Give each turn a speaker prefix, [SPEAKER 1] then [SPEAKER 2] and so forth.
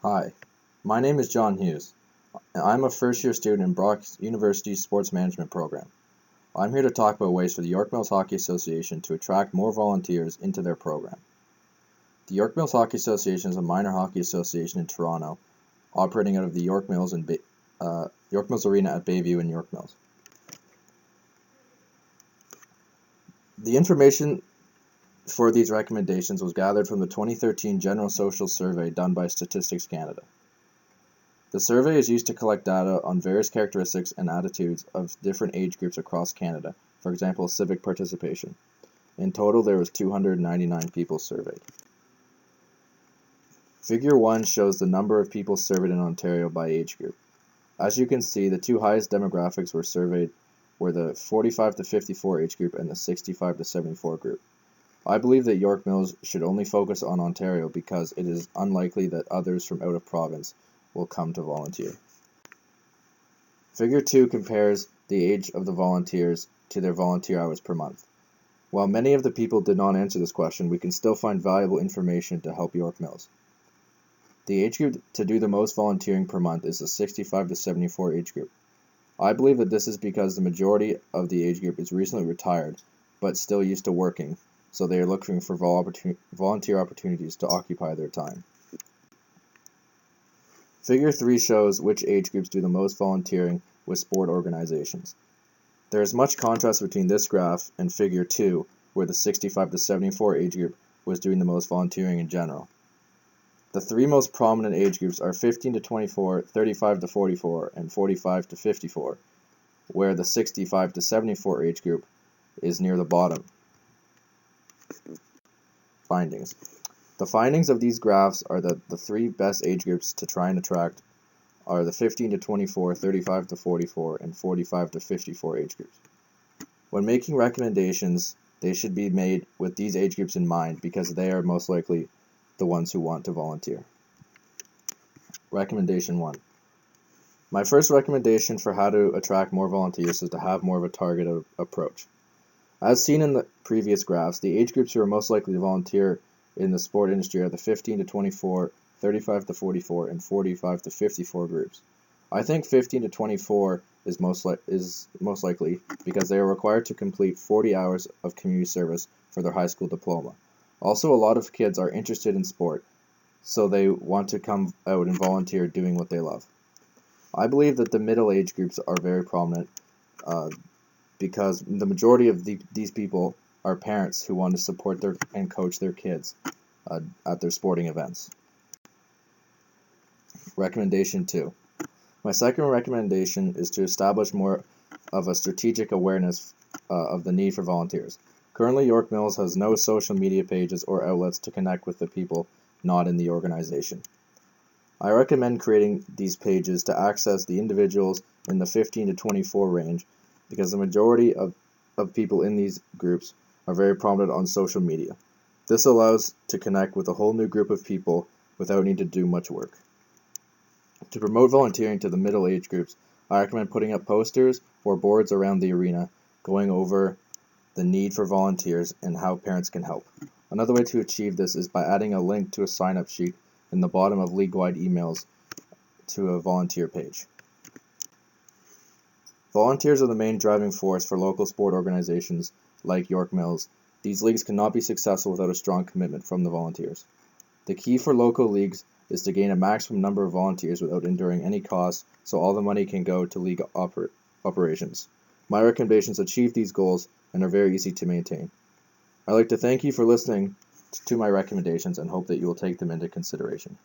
[SPEAKER 1] Hi, my name is John Hughes, and I'm a first-year student in Brock University's Sports Management program. I'm here to talk about ways for the York Mills Hockey Association to attract more volunteers into their program. The York Mills Hockey Association is a minor hockey association in Toronto, operating out of the York Mills Arena at Bayview in York Mills. The information for these recommendations was gathered from the 2013 General Social Survey done by Statistics Canada. The survey is used to collect data on various characteristics and attitudes of different age groups across Canada, for example, civic participation. In total, there was 299 people surveyed. Figure 1 shows the number of people surveyed in Ontario by age group. As you can see, the two highest demographics were surveyed were the 45 to 54 age group and the 65 to 74 group. I believe that York Mills should only focus on Ontario because it is unlikely that others from out of province will come to volunteer. Figure 2 compares the age of the volunteers to their volunteer hours per month. While many of the people did not answer this question, we can still find valuable information to help York Mills. The age group to do the most volunteering per month is the 65 to 74 age group. I believe that this is because the majority of the age group is recently retired, but still used to working, so they are looking for volunteer opportunities to occupy their time. Figure 3 shows which age groups do the most volunteering with sport organizations. There is much contrast between this graph and Figure 2, where the 65 to 74 age group was doing the most volunteering in general. The three most prominent age groups are 15 to 24, 35 to 44, and 45 to 54, where the 65 to 74 age group is near the bottom. Findings. The findings of these graphs are that the three best age groups to try and attract are the 15 to 24, 35 to 44, and 45 to 54 age groups. When making recommendations, they should be made with these age groups in mind because they are most likely the ones who want to volunteer. Recommendation 1. My first recommendation for how to attract more volunteers is to have more of a targeted approach. As seen in the previous graphs, the age groups who are most likely to volunteer in the sport industry are the 15 to 24, 35 to 44, and 45 to 54 groups. I think 15 to 24 is most likely because they are required to complete 40 hours of community service for their high school diploma. Also, a lot of kids are interested in sport, so they want to come out and volunteer doing what they love. I believe that the middle age groups are very prominent because the majority of these people are parents who want to support and coach their kids at their sporting events. Recommendation 2. My second recommendation is to establish more of a strategic awareness of the need for volunteers. Currently, York Mills has no social media pages or outlets to connect with the people not in the organization. I recommend creating these pages to access the individuals in the 15 to 24 range because the majority of people in these groups are very prominent on social media. This allows to connect with a whole new group of people without needing to do much work. To promote volunteering to the middle age groups, I recommend putting up posters or boards around the arena going over the need for volunteers and how parents can help. Another way to achieve this is by adding a link to a sign-up sheet in the bottom of league-wide emails to a volunteer page. Volunteers are the main driving force for local sport organizations like York Mills. These leagues cannot be successful without a strong commitment from the volunteers. The key for local leagues is to gain a maximum number of volunteers without enduring any costs, so all the money can go to league operations. My recommendations achieve these goals and are very easy to maintain. I'd like to thank you for listening to my recommendations and hope that you will take them into consideration.